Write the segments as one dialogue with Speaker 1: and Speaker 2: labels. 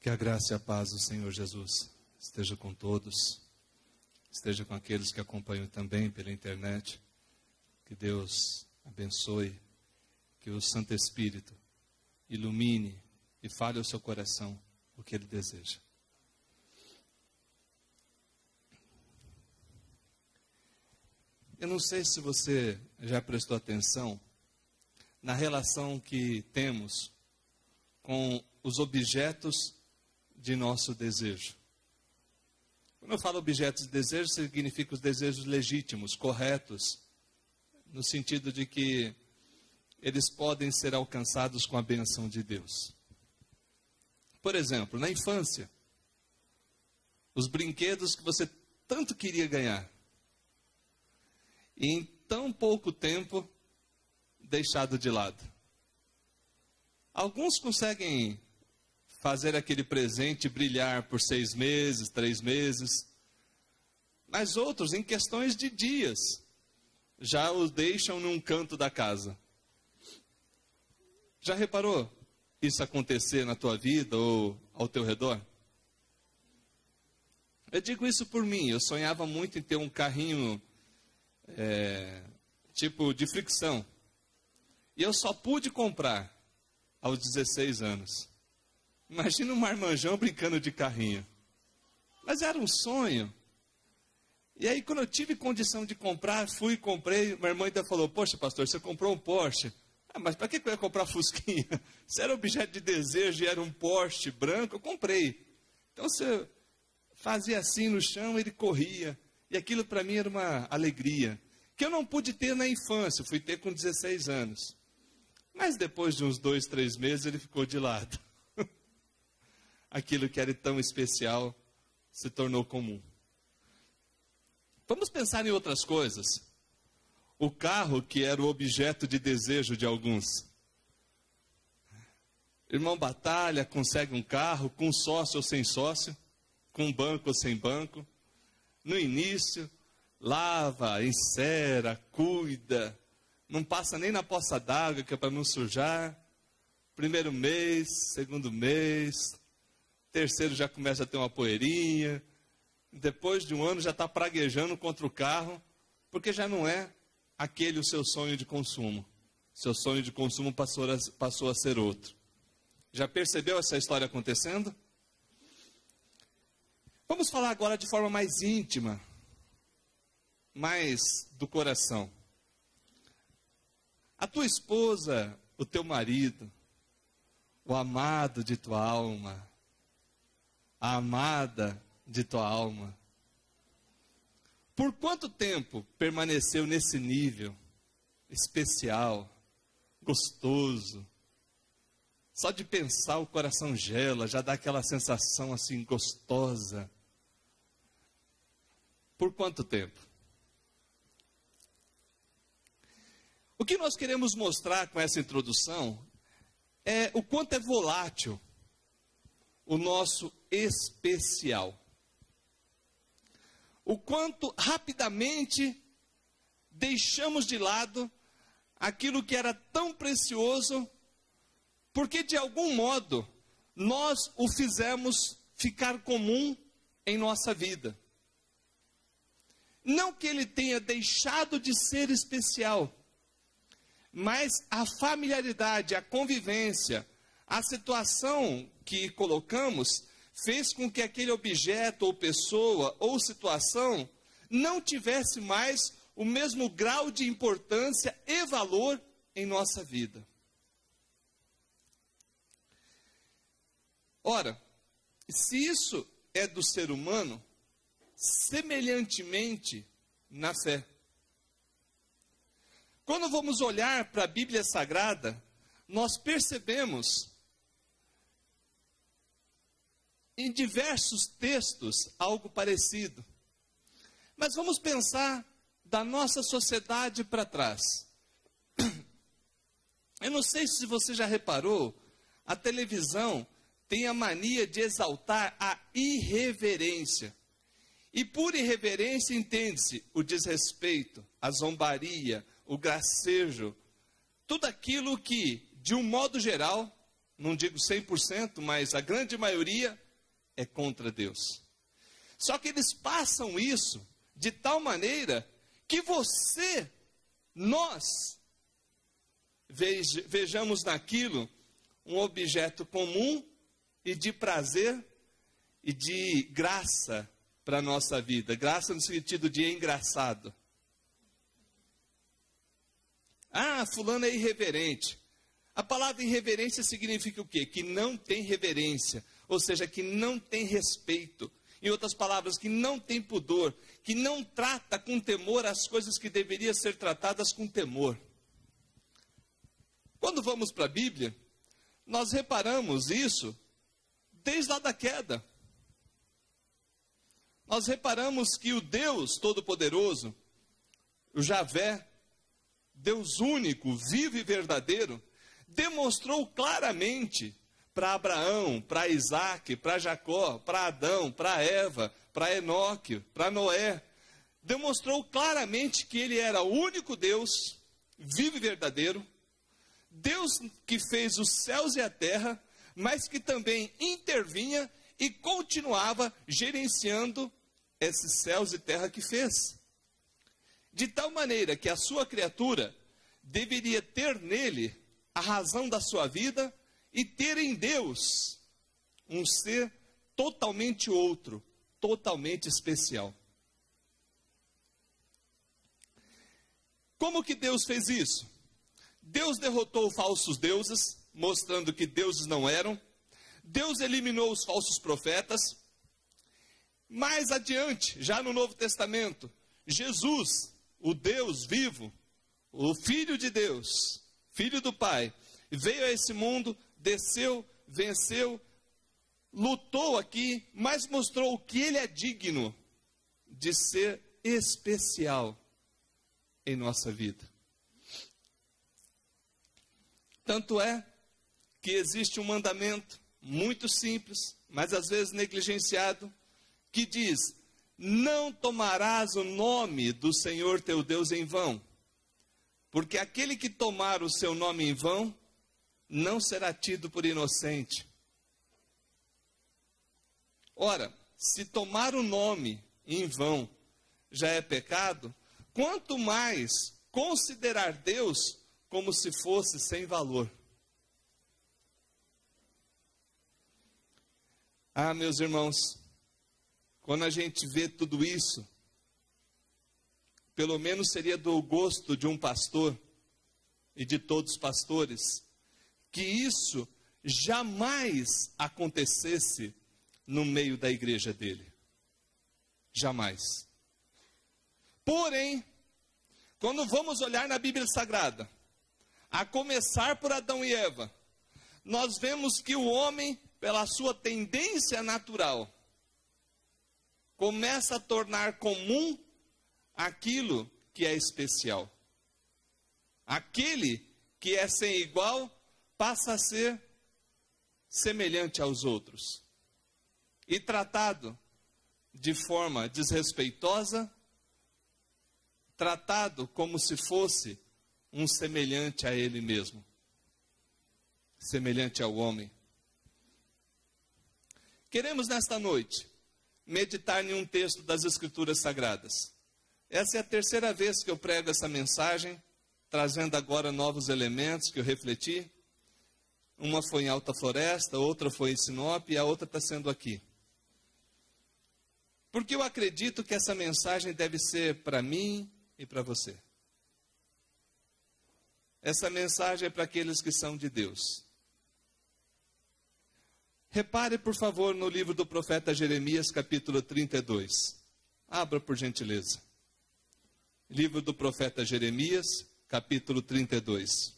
Speaker 1: Que a graça e a paz do Senhor Jesus esteja com todos, esteja com aqueles que acompanham também pela internet. Que Deus abençoe, que o Santo Espírito ilumine e fale ao seu coração o que Ele deseja. Eu não sei se você já prestou atenção na relação que temos com os objetos de nosso desejo. Quando eu falo objetos de desejo, significa os desejos legítimos, corretos, no sentido de que eles podem ser alcançados com a benção de Deus. Por exemplo, na infância, os brinquedos que você tanto queria ganhar, e em tão pouco tempo deixado de lado. Alguns conseguem fazer aquele presente brilhar por 6 meses, 3 meses, mas outros, em questões de dias, já os deixam num canto da casa. Já reparou isso acontecer na tua vida ou ao teu redor? Eu digo isso por mim. Eu sonhava muito em ter um carrinho tipo de fricção, e eu só pude comprar aos 16 anos. Imagina um marmanjão brincando de carrinho. Mas era um sonho. E aí, quando eu tive condição de comprar, fui e comprei. Minha irmã ainda falou: poxa, pastor, você comprou um Porsche. Ah, mas para que eu ia comprar Fusquinha? Se era objeto de desejo e era um Porsche branco, eu comprei. Então, você fazia assim no chão, ele corria. E aquilo para mim era uma alegria, que eu não pude ter na infância, fui ter com 16 anos. Mas depois de uns 2, 3 meses, ele ficou de lado. Aquilo que era tão especial se tornou comum. Vamos pensar em outras coisas. O carro que era o objeto de desejo de alguns. Irmão batalha, consegue um carro, com sócio ou sem sócio, com banco ou sem banco. No início, lava, encera, cuida, não passa nem na poça d'água, que é para não sujar. Primeiro mês, segundo mês, terceiro já começa a ter uma poeirinha. Depois de um ano já está praguejando contra o carro, porque já não é aquele o seu sonho de consumo. Seu sonho de consumo passou a ser outro. Já percebeu essa história acontecendo? Vamos falar agora de forma mais íntima, mais do coração. A tua esposa, o teu marido, o amado de tua alma, a amada de tua alma, por quanto tempo permaneceu nesse nível especial, gostoso? Só de pensar o coração gela, já dá aquela sensação assim gostosa. Por quanto tempo? O que nós queremos mostrar com essa introdução é o quanto é volátil o nosso especial. O quanto rapidamente deixamos de lado aquilo que era tão precioso, porque de algum modo nós o fizemos ficar comum em nossa vida. Não que ele tenha deixado de ser especial, mas a familiaridade, a convivência, a situação que colocamos fez com que aquele objeto ou pessoa ou situação não tivesse mais o mesmo grau de importância e valor em nossa vida. Ora, se isso é do ser humano, semelhantemente na fé. Quando vamos olhar para a Bíblia Sagrada, nós percebemos em diversos textos algo parecido. Mas vamos pensar da nossa sociedade para trás. Eu não sei se você já reparou, a televisão tem a mania de exaltar a irreverência. E por irreverência entende-se o desrespeito, a zombaria, o gracejo, tudo aquilo que, de um modo geral, não digo 100%, mas a grande maioria é contra Deus. Só que eles passam isso de tal maneira que nós, vejamos naquilo um objeto comum e de prazer e de graça para a nossa vida. Graça no sentido de engraçado. Ah, fulano é irreverente. A palavra irreverência significa o quê? Que não tem reverência, ou seja, que não tem respeito. Em outras palavras, que não tem pudor, que não trata com temor as coisas que deveriam ser tratadas com temor. Quando vamos para a Bíblia, nós reparamos isso desde lá da queda. Nós reparamos que o Deus Todo-Poderoso, o Javé, Deus único, vivo e verdadeiro, demonstrou claramente para Abraão, para Isaac, para Jacó, para Adão, para Eva, para Enoque, para Noé, demonstrou claramente que ele era o único Deus, vivo e verdadeiro, Deus que fez os céus e a terra, mas que também intervinha e continuava gerenciando esses céus e terra que fez. De tal maneira que a sua criatura deveria ter nele a razão da sua vida e ter em Deus um ser totalmente outro, totalmente especial. Como que Deus fez isso? Deus derrotou falsos deuses, mostrando que deuses não eram. Deus eliminou os falsos profetas. Mais adiante, já no Novo Testamento, Jesus, o Deus vivo, o Filho de Deus, Filho do Pai, veio a esse mundo, desceu, venceu, lutou aqui, mas mostrou que ele é digno de ser especial em nossa vida. Tanto é que existe um mandamento muito simples, mas às vezes negligenciado, que diz: não tomarás o nome do Senhor teu Deus em vão, porque aquele que tomar o seu nome em vão, não será tido por inocente. Ora, se tomar o nome em vão já é pecado, quanto mais considerar Deus como se fosse sem valor. Ah, meus irmãos, quando a gente vê tudo isso, pelo menos seria do gosto de um pastor e de todos os pastores, que isso jamais acontecesse no meio da igreja dele. Jamais. Porém, quando vamos olhar na Bíblia Sagrada, a começar por Adão e Eva, nós vemos que o homem, pela sua tendência natural, começa a tornar comum aquilo que é especial. Aquele que é sem igual passa a ser semelhante aos outros. E tratado de forma desrespeitosa, tratado como se fosse um semelhante a ele mesmo, semelhante ao homem. Queremos nesta noite meditar em um texto das Escrituras Sagradas. Essa é a terceira vez que eu prego essa mensagem, trazendo agora novos elementos que eu refleti. Uma foi em Alta Floresta, outra foi em Sinop e a outra está sendo aqui. Porque eu acredito que essa mensagem deve ser para mim e para você. Essa mensagem é para aqueles que são de Deus. Repare, por favor, no livro do profeta Jeremias, capítulo 32. Abra, por gentileza. Livro do profeta Jeremias, capítulo 32.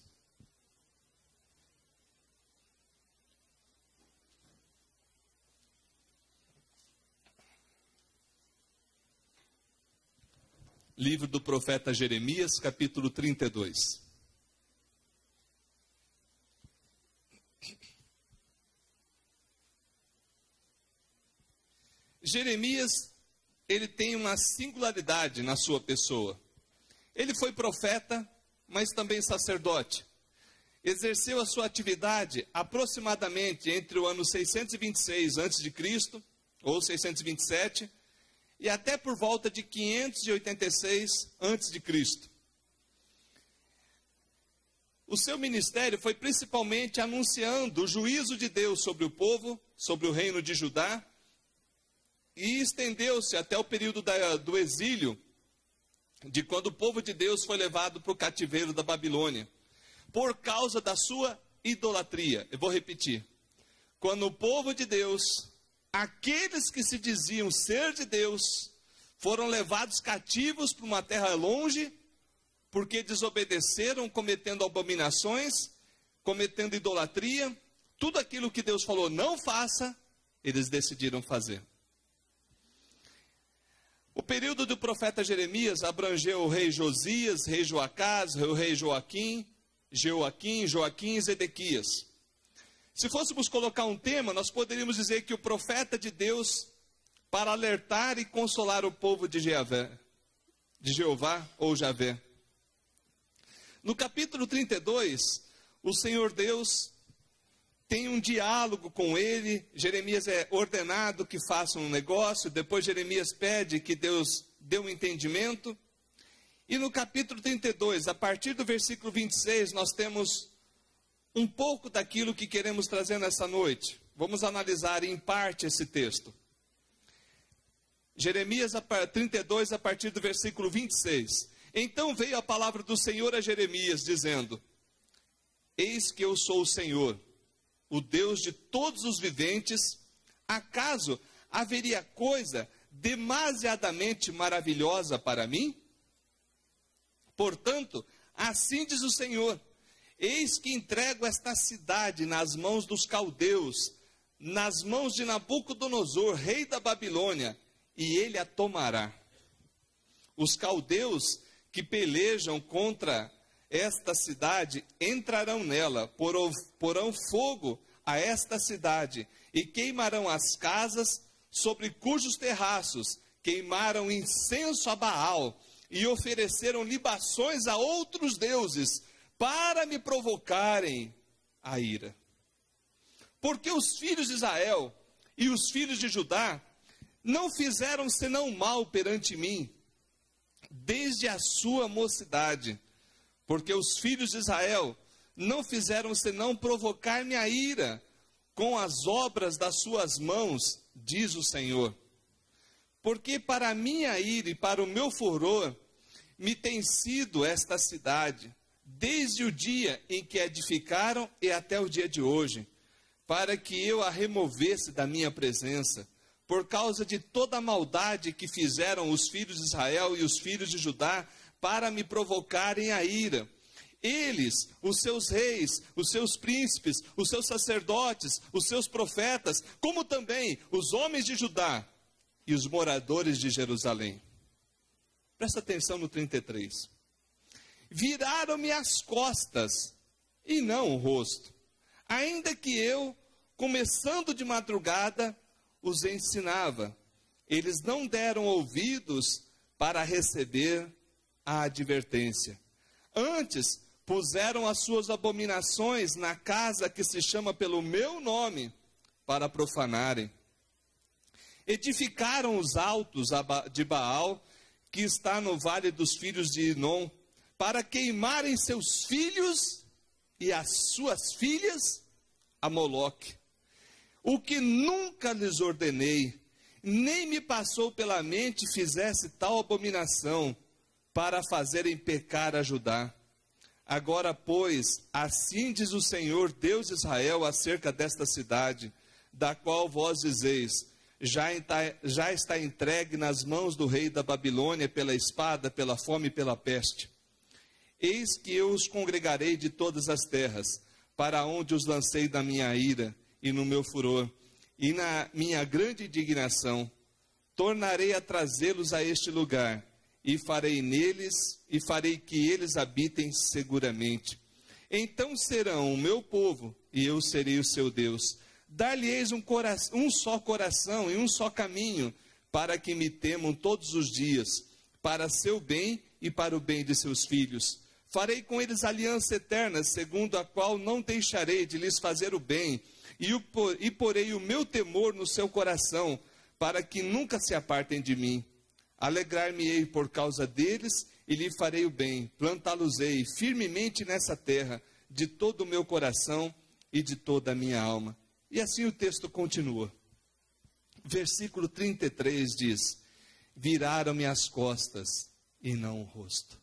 Speaker 1: Livro do profeta Jeremias, capítulo 32. Jeremias, ele tem uma singularidade na sua pessoa. Ele foi profeta, mas também sacerdote. exerceu a sua atividade aproximadamente entre o ano 626 a.C., ou 627, e até por volta de 586 a.C. O seu ministério foi principalmente anunciando o juízo de Deus sobre o povo, sobre o reino de Judá, e estendeu-se até o período do exílio, de quando o povo de Deus foi levado para o cativeiro da Babilônia, por causa da sua idolatria. Eu vou repetir. Quando o povo de Deus, aqueles que se diziam ser de Deus, foram levados cativos para uma terra longe, porque desobedeceram, cometendo abominações, cometendo idolatria, tudo aquilo que Deus falou não faça, eles decidiram fazer. O período do profeta Jeremias abrangeu o rei Josias, rei Joacás, o rei Joaquim e Zedequias. Se fôssemos colocar um tema, nós poderíamos dizer que o profeta de Deus, para alertar e consolar o povo de Jeová ou Javé. No capítulo 32, o Senhor Deus tem um diálogo com ele. Jeremias é ordenado que faça um negócio, depois Jeremias pede que Deus dê um entendimento. E no capítulo 32, a partir do versículo 26, nós temos um pouco daquilo que queremos trazer nessa noite. Vamos analisar em parte esse texto. Jeremias 32, a partir do versículo 26. Então veio a palavra do Senhor a Jeremias, dizendo: Eis que eu sou o Senhor, o Deus de todos os viventes. Acaso haveria coisa demasiadamente maravilhosa para mim? Portanto, assim diz o Senhor: eis que entrego esta cidade nas mãos dos caldeus, nas mãos de Nabucodonosor, rei da Babilônia, e ele a tomará. Os caldeus que pelejam contra esta cidade entrarão nela, porão fogo a esta cidade, e queimarão as casas sobre cujos terraços queimaram incenso a Baal, e ofereceram libações a outros deuses, para me provocarem a ira. Porque os filhos de Israel e os filhos de Judá não fizeram senão mal perante mim, desde a sua mocidade. Porque os filhos de Israel não fizeram senão provocar-me a ira, com as obras das suas mãos, diz o Senhor. Porque para a minha ira e para o meu furor me tem sido esta cidade, desde o dia em que a edificaram e até o dia de hoje, para que eu a removesse da minha presença, por causa de toda a maldade que fizeram os filhos de Israel e os filhos de Judá, para me provocarem a ira. Eles, os seus reis, os seus príncipes, os seus sacerdotes, os seus profetas, como também os homens de Judá e os moradores de Jerusalém. Presta atenção no 33. Viraram-me as costas e não o rosto, ainda que eu, começando de madrugada, os ensinava. Eles não deram ouvidos para receber a advertência. Antes, puseram as suas abominações na casa que se chama pelo meu nome, para profanarem. Edificaram os altos de Baal, que está no vale dos filhos de Inom, para queimarem seus filhos e as suas filhas a Moloque. O que nunca lhes ordenei, nem me passou pela mente fizesse tal abominação, para fazerem pecar a Judá. Agora, pois, assim diz o Senhor, Deus de Israel, acerca desta cidade, da qual vós dizeis: já está entregue nas mãos do rei da Babilônia pela espada, pela fome e pela peste. Eis que eu os congregarei de todas as terras, para onde os lancei da minha ira e no meu furor, e na minha grande indignação. Tornarei a trazê-los a este lugar, e farei que eles habitem seguramente. Então serão o meu povo, e eu serei o seu Deus. Dar-lhe-eis um só coração e um só caminho, para que me temam todos os dias, para seu bem e para o bem de seus filhos. Farei com eles aliança eterna, segundo a qual não deixarei de lhes fazer o bem, e porei o meu temor no seu coração, para que nunca se apartem de mim. Alegrar-me-ei por causa deles, e lhe farei o bem, plantá-los-ei firmemente nessa terra, de todo o meu coração e de toda a minha alma. E assim o texto continua. Versículo 33 diz: viraram-me as costas e não o rosto.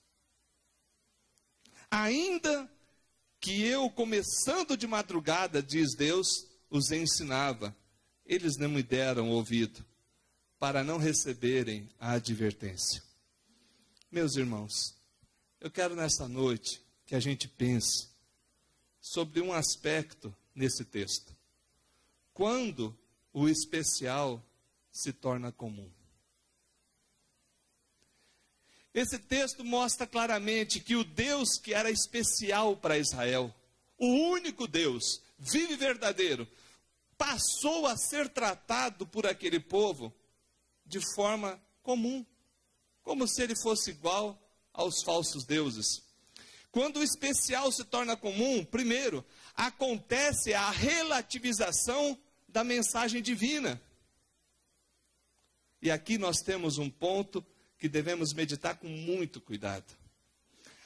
Speaker 1: Ainda que eu, começando de madrugada, diz Deus, os ensinava, eles não me deram ouvido, para não receberem a advertência. Meus irmãos, eu quero nessa noite que a gente pense sobre um aspecto nesse texto. Quando o especial se torna comum. Esse texto mostra claramente que o Deus que era especial para Israel, o único Deus, vivo e verdadeiro, passou a ser tratado por aquele povo de forma comum, como se ele fosse igual aos falsos deuses. Quando o especial se torna comum, primeiro, acontece a relativização da mensagem divina. E aqui nós temos um ponto que devemos meditar com muito cuidado.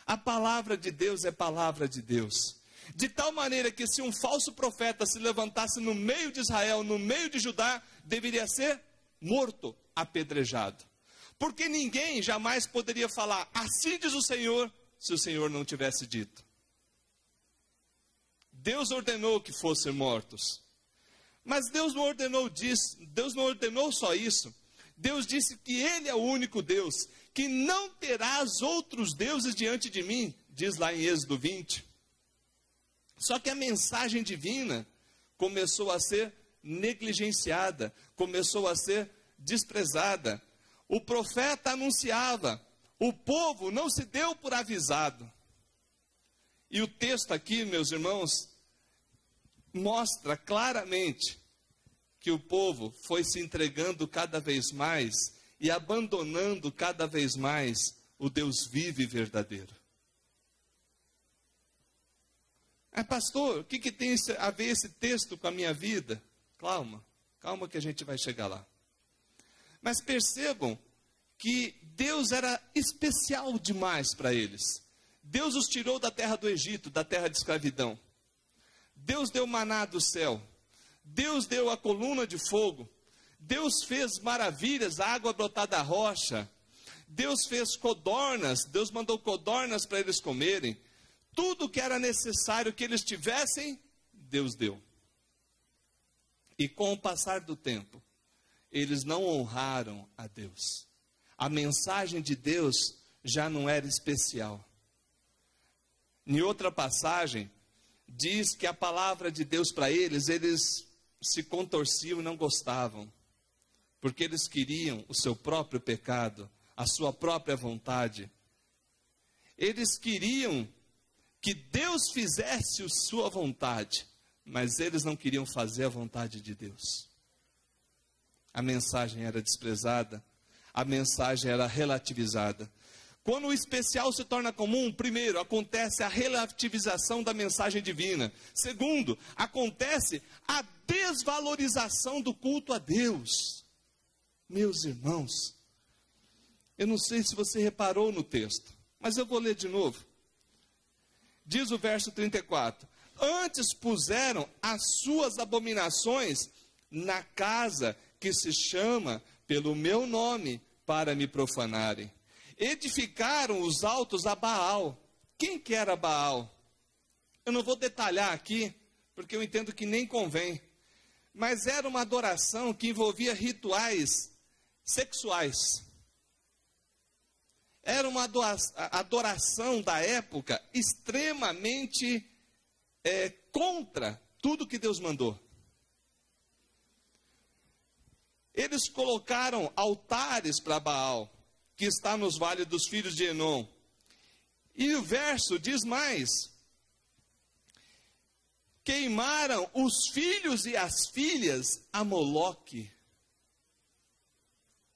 Speaker 1: A palavra de Deus é palavra de Deus. De tal maneira que se um falso profeta se levantasse no meio de Israel, no meio de Judá, deveria ser morto, apedrejado. Porque ninguém jamais poderia falar, assim diz o Senhor, se o Senhor não tivesse dito. Deus ordenou que fossem mortos. Mas Deus não ordenou só isso. Deus disse que Ele é o único Deus, que não terás outros deuses diante de mim, diz lá em Êxodo 20. Só que a mensagem divina começou a ser negligenciada, começou a ser desprezada. O profeta anunciava, o povo não se deu por avisado. E o texto aqui, meus irmãos, mostra claramente que o povo foi se entregando cada vez mais e abandonando cada vez mais o Deus vivo e verdadeiro. Pastor, o que tem a ver esse texto com a minha vida? Calma que a gente vai chegar lá. Mas percebam que Deus era especial demais para eles. Deus os tirou da terra do Egito, da terra de escravidão. Deus deu maná do céu. Deus deu a coluna de fogo. Deus fez maravilhas, a água brotar da rocha. Deus fez codornas, Deus mandou codornas para eles comerem. Tudo que era necessário que eles tivessem, Deus deu. E com o passar do tempo, eles não honraram a Deus. A mensagem de Deus já não era especial. Em outra passagem, diz que a palavra de Deus para eles se contorciam e não gostavam. Porque eles queriam o seu próprio pecado, a sua própria vontade. Eles queriam que Deus fizesse a sua vontade, mas eles não queriam fazer a vontade de Deus. A mensagem era desprezada, a mensagem era relativizada. Quando o especial se torna comum, primeiro, acontece a relativização da mensagem divina. Segundo, acontece a desvalorização do culto a Deus. Meus irmãos, eu não sei se você reparou no texto, mas eu vou ler de novo. Diz o verso 34, antes puseram as suas abominações na casa que se chama pelo meu nome para me profanarem. Edificaram os altos a Baal. Quem que era Baal? Eu não vou detalhar aqui, porque eu entendo que nem convém. Mas era uma adoração que envolvia rituais sexuais. Era uma adoração da época extremamente contra tudo que Deus mandou. Eles colocaram altares para Baal, que está nos vales dos filhos de Enom. E o verso diz mais: queimaram os filhos e as filhas a Moloque.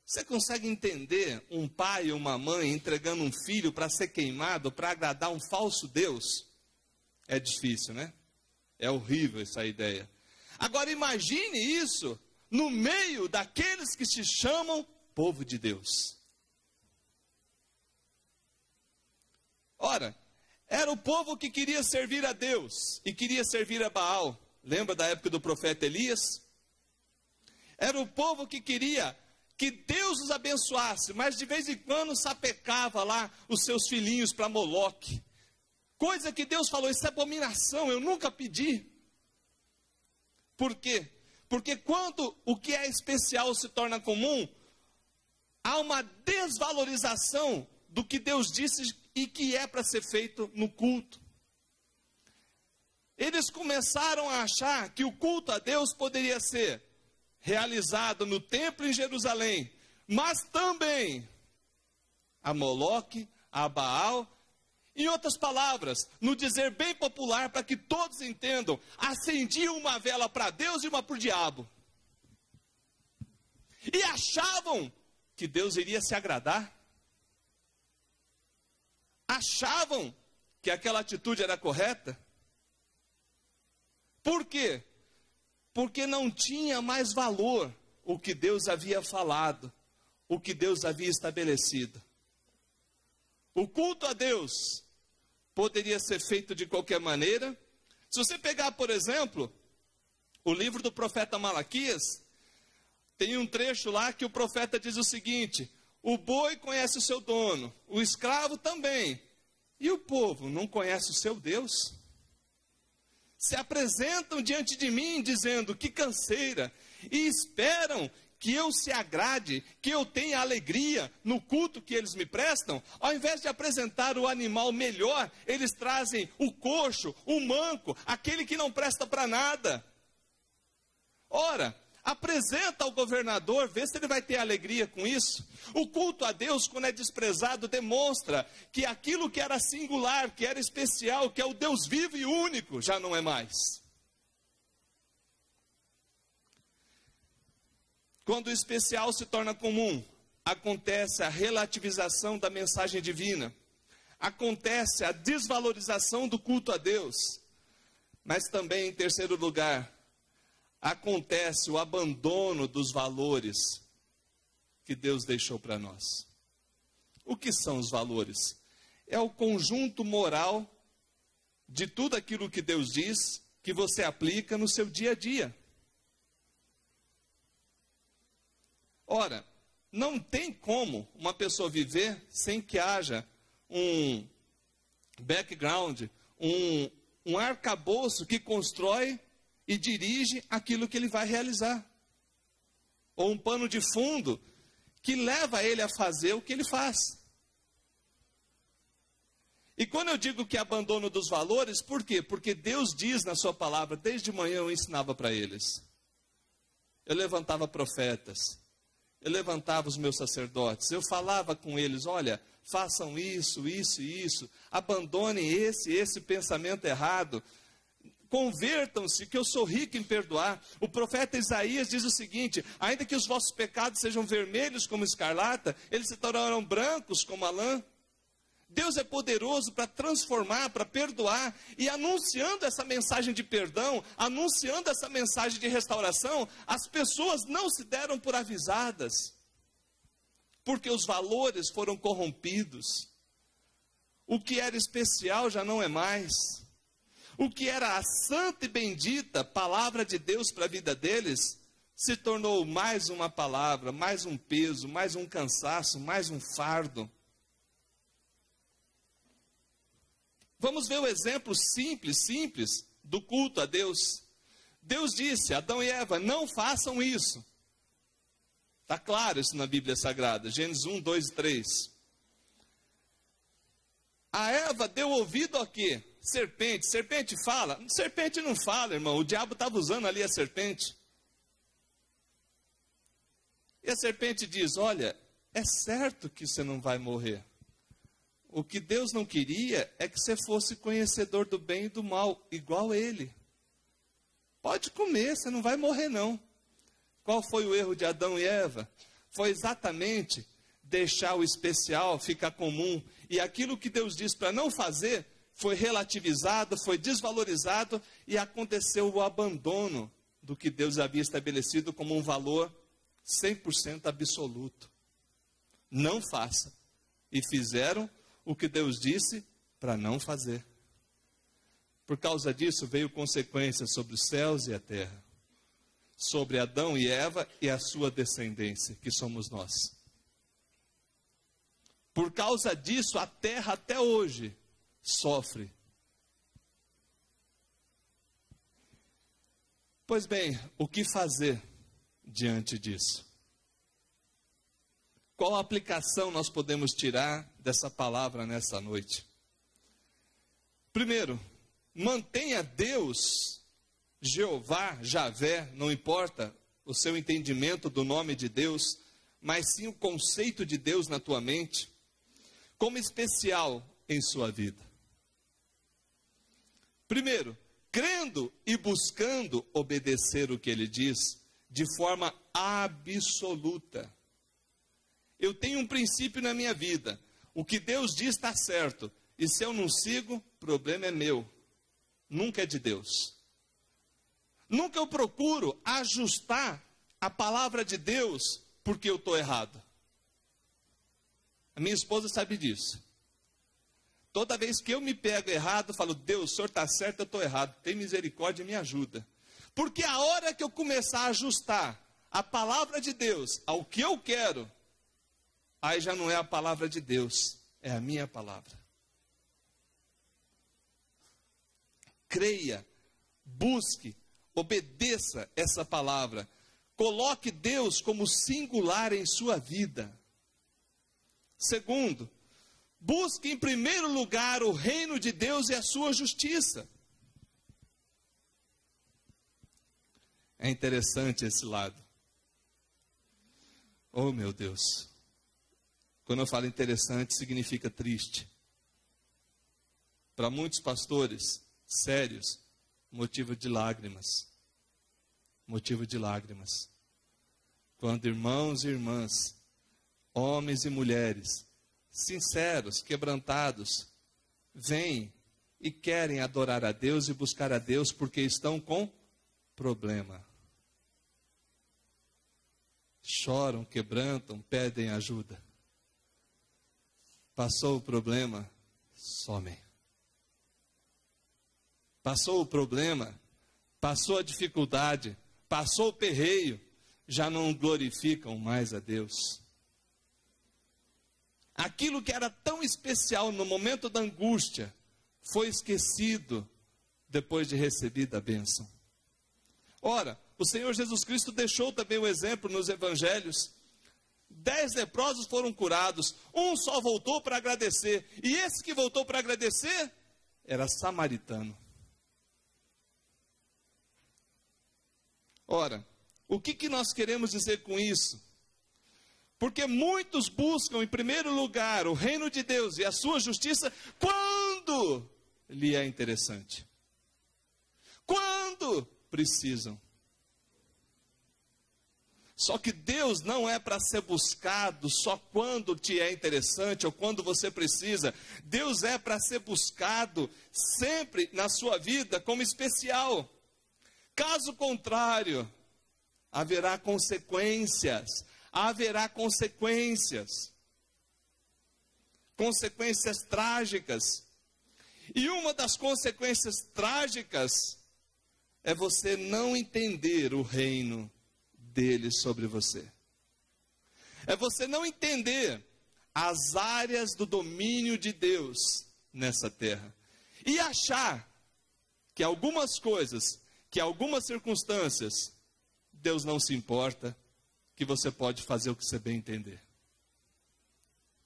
Speaker 1: Você consegue entender um pai ou uma mãe entregando um filho para ser queimado, para agradar um falso Deus? É difícil, né? É horrível essa ideia. Agora imagine isso no meio daqueles que se chamam povo de Deus. Ora, era o povo que queria servir a Deus e queria servir a Baal. Lembra da época do profeta Elias? Era o povo que queria que Deus os abençoasse, mas de vez em quando sapecava lá os seus filhinhos para Moloque. Coisa que Deus falou, isso é abominação, eu nunca pedi. Por quê? Porque quando o que é especial se torna comum, há uma desvalorização do que Deus disse e que é para ser feito no culto. Eles começaram a achar que o culto a Deus poderia ser realizado no templo em Jerusalém, mas também a Moloque, a Baal. Em outras palavras, no dizer bem popular, para que todos entendam, acendiam uma vela para Deus e uma para o diabo. E achavam que Deus iria se agradar. Achavam que aquela atitude era correta. Por quê? Porque não tinha mais valor o que Deus havia falado, o que Deus havia estabelecido. O culto a Deus poderia ser feito de qualquer maneira. Se você pegar, por exemplo, o livro do profeta Malaquias, tem um trecho lá que o profeta diz o seguinte: o boi conhece o seu dono, o escravo também, e o povo não conhece o seu Deus? Se apresentam diante de mim dizendo que canseira, e esperam que eu se agrade, que eu tenha alegria no culto que eles me prestam. Ao invés de apresentar o animal melhor, eles trazem o coxo, o manco, aquele que não presta para nada. Ora, apresenta ao governador, vê se ele vai ter alegria com isso. O culto a Deus, quando é desprezado, demonstra que aquilo que era singular, que era especial, que é o Deus vivo e único, já não é mais. Quando o especial se torna comum, acontece a relativização da mensagem divina. Acontece a desvalorização do culto a Deus. Mas também, em terceiro lugar, acontece o abandono dos valores que Deus deixou para nós. O que são os valores? É o conjunto moral de tudo aquilo que Deus diz, que você aplica no seu dia a dia. Ora, não tem como uma pessoa viver sem que haja um background, um arcabouço que constrói e dirige aquilo que ele vai realizar. Ou um pano de fundo que leva ele a fazer o que ele faz. E quando eu digo que abandono dos valores, por quê? Porque Deus diz na sua palavra, desde manhã eu ensinava para eles. Eu levantava profetas, eu levantava os meus sacerdotes, eu falava com eles, olha, façam isso, isso e isso, abandonem esse pensamento errado, convertam-se, que eu sou rico em perdoar. O profeta Isaías diz o seguinte: ainda que os vossos pecados sejam vermelhos como escarlata, eles se tornarão brancos como a lã. Deus é poderoso para transformar, para perdoar, e anunciando essa mensagem de perdão, anunciando essa mensagem de restauração, as pessoas não se deram por avisadas, porque os valores foram corrompidos. O que era especial já não é mais. O que era a santa e bendita palavra de Deus para a vida deles, se tornou mais uma palavra, mais um peso, mais um cansaço, mais um fardo. Vamos ver o exemplo simples do culto a Deus. Deus disse a Adão e Eva, não façam isso. Está claro isso na Bíblia Sagrada, Gênesis 1, 2 e 3. A Eva deu ouvido a quê? Serpente. Serpente fala? Serpente não fala, irmão. O diabo estava usando ali a serpente. E a serpente diz, olha, é certo que você não vai morrer. O que Deus não queria é que você fosse conhecedor do bem e do mal, igual a ele. Pode comer, você não vai morrer não. Qual foi o erro de Adão e Eva? foi exatamente deixar o especial ficar comum. E aquilo que Deus disse para não fazer, foi relativizado, foi desvalorizado e aconteceu o abandono do que Deus havia estabelecido como um valor 100% absoluto. Não faça. E fizeram o que Deus disse para não fazer. Por causa disso veio consequências sobre os céus e a terra. Sobre Adão e Eva e a sua descendência, que somos nós. Por causa disso, a terra até hoje sofre. Pois bem, o que fazer diante disso? Qual aplicação nós podemos tirar dessa palavra nessa noite? Primeiro, mantenha Deus, Jeová, Javé, não importa o seu entendimento do nome de Deus, mas sim o conceito de Deus na tua mente, como especial em sua vida. Primeiro, crendo e buscando obedecer o que ele diz de forma absoluta. Eu tenho um princípio na minha vida. O que Deus diz está certo. E se eu não sigo, o problema é meu. Nunca é de Deus. Nunca eu procuro ajustar a palavra de Deus porque eu estou errado. A minha esposa sabe disso. Toda vez que eu me pego errado, eu falo, Deus, o senhor está certo, eu estou errado. Tem misericórdia e me ajuda. Porque a hora que eu começar a ajustar a palavra de Deus ao que eu quero, aí já não é a palavra de Deus, é a minha palavra. Creia, busque, obedeça essa palavra. Coloque Deus como singular em sua vida. Segundo, busque em primeiro lugar o reino de Deus e a sua justiça. É interessante esse lado. Oh, meu Deus. Quando eu falo interessante, significa triste. Para muitos pastores sérios, motivo de lágrimas. Motivo de lágrimas. Quando irmãos e irmãs, homens e mulheres, sinceros, quebrantados, vêm e querem adorar a Deus e buscar a Deus porque estão com problema. Choram, quebrantam, pedem ajuda. Passou o problema, somem. Passou o problema, passou a dificuldade, passou o perreio, já não glorificam mais a Deus. Aquilo que era tão especial no momento da angústia, foi esquecido depois de recebida a bênção. Ora, o Senhor Jesus Cristo deixou também o exemplo nos evangelhos. 10 leprosos foram curados, um só voltou para agradecer, e esse que voltou para agradecer, era samaritano. Ora, o que nós queremos dizer com isso? Porque muitos buscam em primeiro lugar o reino de Deus e a sua justiça quando lhe é interessante. Quando precisam. Só que Deus não é para ser buscado só quando te é interessante ou quando você precisa. Deus é para ser buscado sempre na sua vida como especial. Caso contrário, haverá consequências. Haverá consequências. Consequências trágicas. E uma das consequências trágicas é você não entender o reino dele sobre você. É você não entender as áreas do domínio de Deus nessa terra. E achar que algumas coisas, que algumas circunstâncias, Deus não se importa, que você pode fazer o que você bem entender.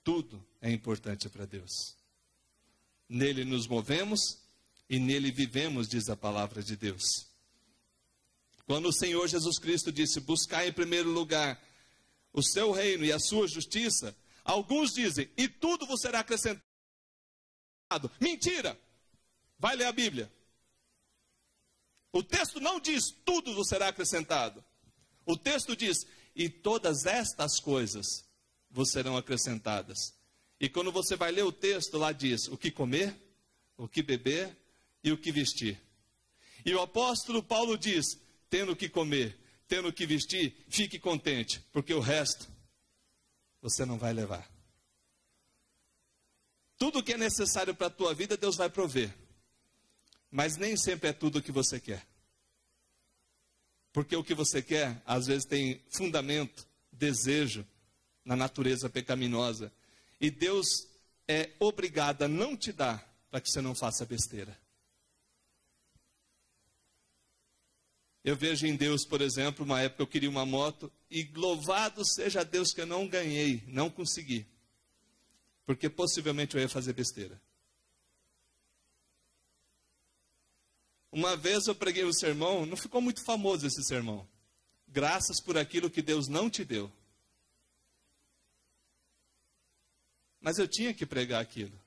Speaker 1: Tudo é importante para Deus. Nele nos movemos e nele vivemos, diz a palavra de Deus. Quando o Senhor Jesus Cristo disse, buscar em primeiro lugar o seu reino e a sua justiça, alguns dizem, e tudo vos será acrescentado. Mentira! Vai ler a Bíblia. O texto não diz, tudo vos será acrescentado. O texto diz, e todas estas coisas vos serão acrescentadas. E quando você vai ler o texto, lá diz o que comer, o que beber e o que vestir. E o apóstolo Paulo diz, tendo o que comer, tendo o que vestir, fique contente, porque o resto você não vai levar. Tudo que é necessário para a tua vida, Deus vai prover. Mas nem sempre é tudo o que você quer. Porque o que você quer, às vezes tem fundamento, desejo, na natureza pecaminosa. E Deus é obrigado a não te dar, para que você não faça besteira. Eu vejo em Deus, por exemplo, uma época eu queria uma moto, e louvado seja Deus que eu não ganhei, não consegui. Porque possivelmente eu ia fazer besteira. Uma vez eu preguei um sermão, não ficou muito famoso esse sermão. Graças por aquilo que Deus não te deu. Mas eu tinha que pregar aquilo.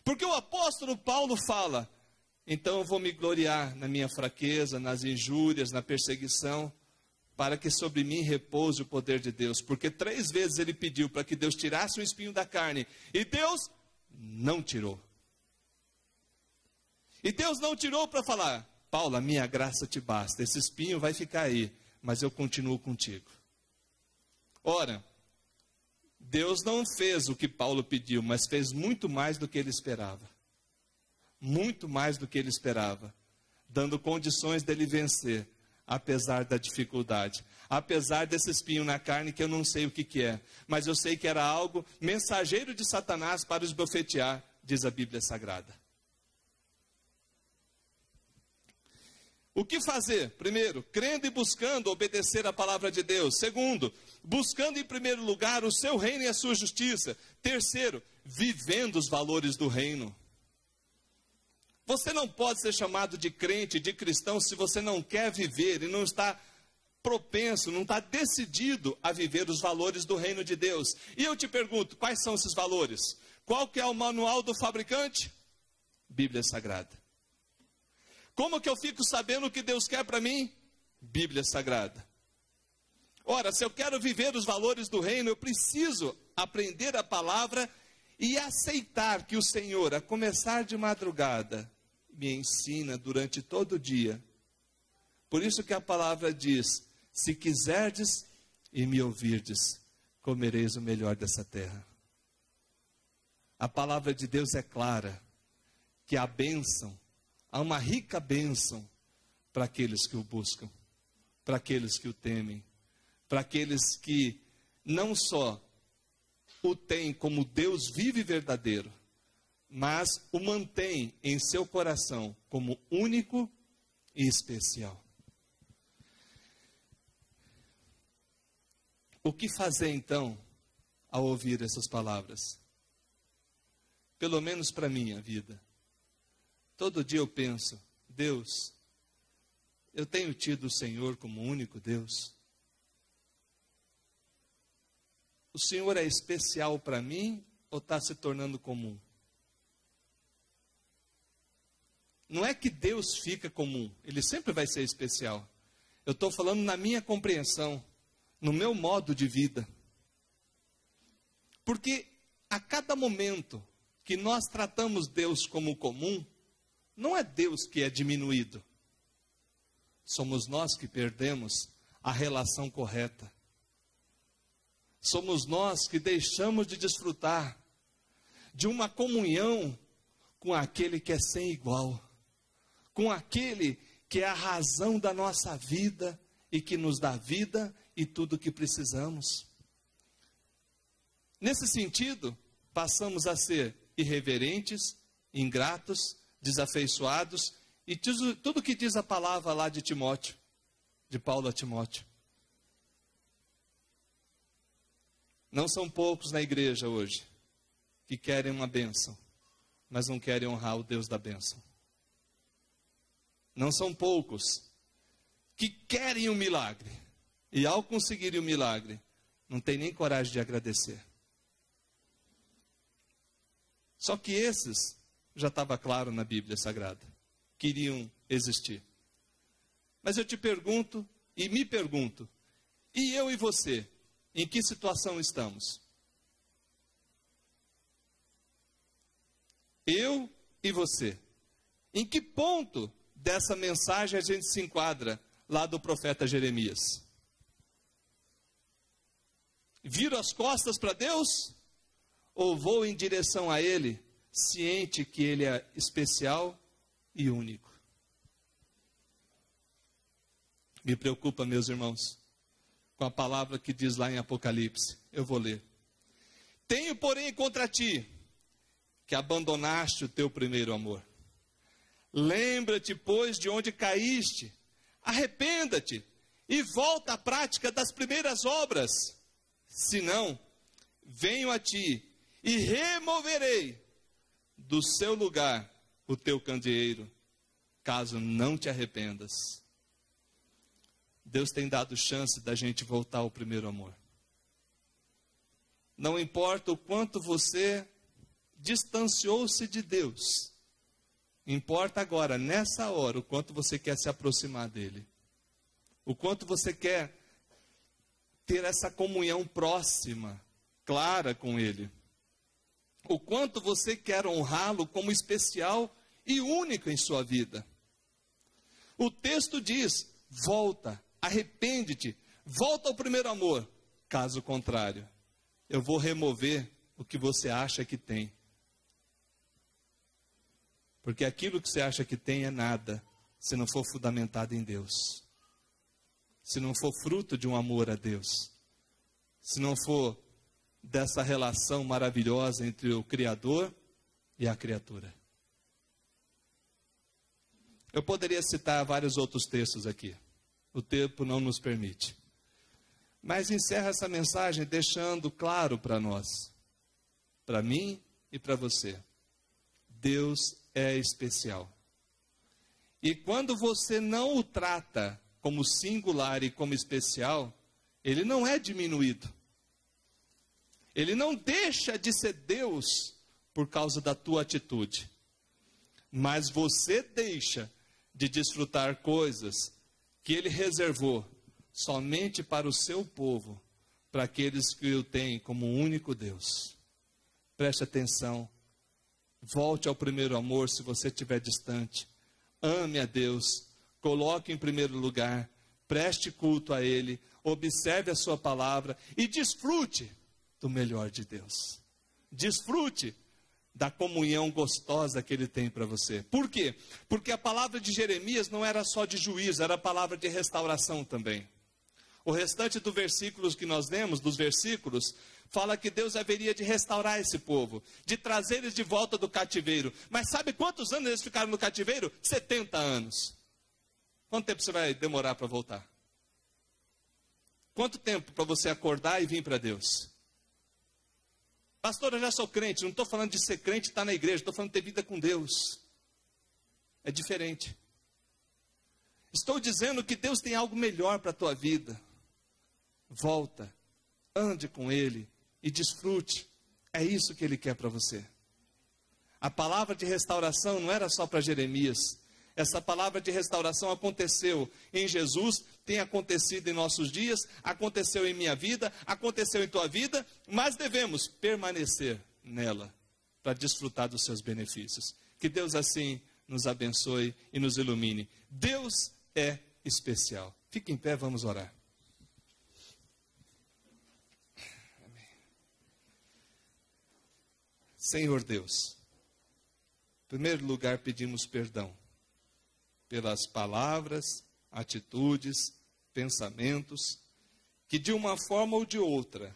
Speaker 1: Porque o apóstolo Paulo fala, então eu vou me gloriar na minha fraqueza, nas injúrias, na perseguição, para que sobre mim repouse o poder de Deus. Porque 3 vezes ele pediu para que Deus tirasse o espinho da carne, e Deus não tirou. E Deus não tirou para falar, Paulo, a minha graça te basta, esse espinho vai ficar aí, mas eu continuo contigo. Ora, Deus não fez o que Paulo pediu, mas fez muito mais do que ele esperava. Muito mais do que ele esperava, dando condições dele vencer, apesar da dificuldade, apesar desse espinho na carne que eu não sei o que é, mas eu sei que era algo mensageiro de Satanás para os bofetear, diz a Bíblia Sagrada. O que fazer? Primeiro, crendo e buscando obedecer a palavra de Deus. Segundo, buscando em primeiro lugar o seu reino e a sua justiça. Terceiro, vivendo os valores do reino. Você não pode ser chamado de crente, de cristão, se você não quer viver e não está propenso, não está decidido a viver os valores do reino de Deus. E eu te pergunto, quais são esses valores? Qual que é o manual do fabricante? Bíblia Sagrada. Como que eu fico sabendo o que Deus quer para mim? Bíblia Sagrada. Ora, se eu quero viver os valores do reino, eu preciso aprender a palavra e aceitar que o Senhor, a começar de madrugada, me ensina durante todo o dia. Por isso que a palavra diz, se quiserdes e me ouvirdes, comereis o melhor dessa terra. A palavra de Deus é clara, que a bênção, há uma rica bênção para aqueles que o buscam, para aqueles que o temem, para aqueles que não só o têm como Deus vivo e verdadeiro, mas o mantém em seu coração como único e especial. O que fazer então ao ouvir essas palavras? Pelo menos para a minha vida. Todo dia eu penso, Deus, eu tenho tido o Senhor como único Deus. O Senhor é especial para mim ou está se tornando comum? Não é que Deus fica comum, Ele sempre vai ser especial. Eu estou falando na minha compreensão, no meu modo de vida. Porque a cada momento que nós tratamos Deus como comum, não é Deus que é diminuído. Somos nós que perdemos a relação correta. Somos nós que deixamos de desfrutar de uma comunhão com aquele que é sem igual. Com aquele que é a razão da nossa vida e que nos dá vida e tudo o que precisamos. Nesse sentido, passamos a ser irreverentes, ingratos, desafeiçoados, e tudo que diz a palavra lá de Timóteo, de Paulo a Timóteo. Não são poucos na igreja hoje que querem uma bênção, mas não querem honrar o Deus da bênção. Não são poucos que querem um milagre, e ao conseguirem o milagre, não tem nem coragem de agradecer. Só que esses, já estava claro na Bíblia Sagrada, queriam existir. Mas eu te pergunto, e me pergunto, E eu e você, em que situação estamos? Eu e você. Em que ponto dessa mensagem a gente se enquadra lá do profeta Jeremias? Viro as costas para Deus? Ou vou em direção a Ele, ciente que Ele é especial e único? Me preocupa, meus irmãos, com a palavra que diz lá em Apocalipse. Eu vou ler. Tenho, porém, contra ti, que abandonaste o teu primeiro amor. Lembra-te, pois, de onde caíste, arrependa-te e volta à prática das primeiras obras. Senão, venho a ti e removerei do seu lugar o teu candeeiro, caso não te arrependas. Deus tem dado chance da gente voltar ao primeiro amor. Não importa o quanto você distanciou-se de Deus, importa agora, nessa hora, o quanto você quer se aproximar dele. O quanto você quer ter essa comunhão próxima, clara com ele. O quanto você quer honrá-lo como especial e único em sua vida. O texto diz: volta, arrepende-te, volta ao primeiro amor. Caso contrário, eu vou remover o que você acha que tem. Porque aquilo que você acha que tem é nada, se não for fundamentado em Deus. Se não for fruto de um amor a Deus. Se não for dessa relação maravilhosa entre o Criador e a criatura. Eu poderia citar vários outros textos aqui. O tempo não nos permite. Mas encerra essa mensagem deixando claro para nós, para mim e para você. Deus é especial. E quando você não o trata como singular e como especial, ele não é diminuído. Ele não deixa de ser Deus por causa da tua atitude. Mas você deixa de desfrutar coisas que ele reservou somente para o seu povo, para aqueles que o têm como único Deus. Preste atenção. Volte ao primeiro amor se você estiver distante. Ame a Deus. Coloque em primeiro lugar. Preste culto a Ele. Observe a sua palavra. E desfrute do melhor de Deus. Desfrute da comunhão gostosa que Ele tem para você. Por quê? Porque a palavra de Jeremias não era só de juízo, era a palavra de restauração também. O restante dos versículos que nós lemos, fala que Deus haveria de restaurar esse povo, de trazer eles de volta do cativeiro. Mas sabe quantos anos eles ficaram no cativeiro? 70 anos. Quanto tempo você vai demorar para voltar? Quanto tempo para você acordar e vir para Deus? Pastor, eu já sou crente. Não estou falando de ser crente e estar na igreja. Estou falando de ter vida com Deus. É diferente. Estou dizendo que Deus tem algo melhor para a tua vida. Volta, ande com Ele e desfrute. É isso que Ele quer para você. A palavra de restauração não era só para Jeremias. Essa palavra de restauração aconteceu em Jesus, tem acontecido em nossos dias, aconteceu em minha vida, aconteceu em tua vida, mas devemos permanecer nela para desfrutar dos seus benefícios. Que Deus assim nos abençoe e nos ilumine. Deus é especial. Fique em pé, vamos orar. Senhor Deus, em primeiro lugar pedimos perdão pelas palavras, atitudes, pensamentos, que de uma forma ou de outra,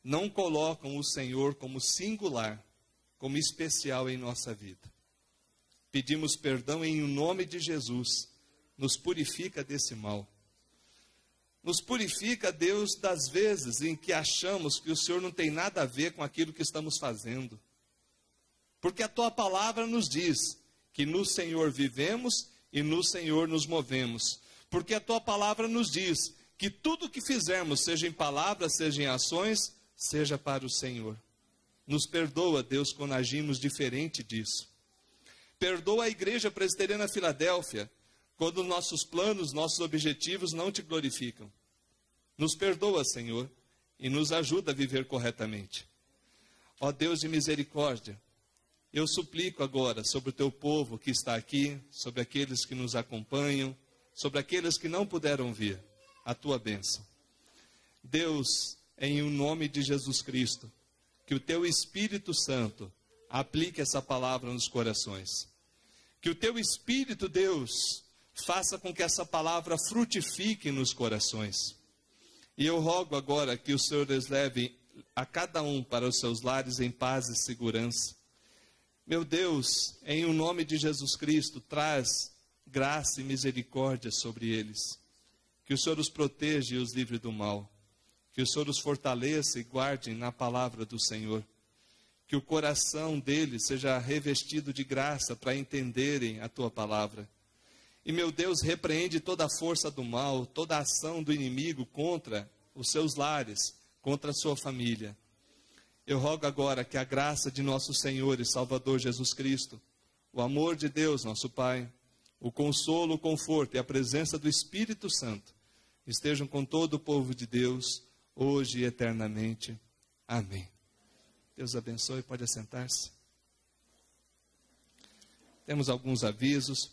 Speaker 1: não colocam o Senhor como singular, como especial em nossa vida. Pedimos perdão em nome de Jesus, nos purifica desse mal. Nos purifica, Deus, das vezes em que achamos que o Senhor não tem nada a ver com aquilo que estamos fazendo. Porque a Tua palavra nos diz que no Senhor vivemos e no Senhor nos movemos. Porque a Tua palavra nos diz que tudo que fizermos, seja em palavras, seja em ações, seja para o Senhor. Nos perdoa, Deus, quando agimos diferente disso. Perdoa a Igreja Presbiteriana Filadélfia, quando nossos planos, nossos objetivos não Te glorificam. Nos perdoa, Senhor, e nos ajuda a viver corretamente. Ó Deus de misericórdia, eu suplico agora sobre o teu povo que está aqui, sobre aqueles que nos acompanham, sobre aqueles que não puderam vir, a tua bênção. Deus, em o nome de Jesus Cristo, que o teu Espírito Santo aplique essa palavra nos corações. Que o teu Espírito, Deus, faça com que essa palavra frutifique nos corações. E eu rogo agora que o Senhor les leve a cada um para os seus lares em paz e segurança. Meu Deus, em o nome de Jesus Cristo, traz graça e misericórdia sobre eles. Que o Senhor os proteja e os livre do mal. Que o Senhor os fortaleça e guarde na palavra do Senhor. Que o coração deles seja revestido de graça para entenderem a tua palavra. E, meu Deus, repreende toda a força do mal, toda a ação do inimigo contra os seus lares, contra a sua família. Eu rogo agora que a graça de nosso Senhor e Salvador Jesus Cristo, o amor de Deus, nosso Pai, o consolo, o conforto e a presença do Espírito Santo estejam com todo o povo de Deus, hoje e eternamente. Amém. Deus abençoe, pode assentar-se. Temos alguns avisos.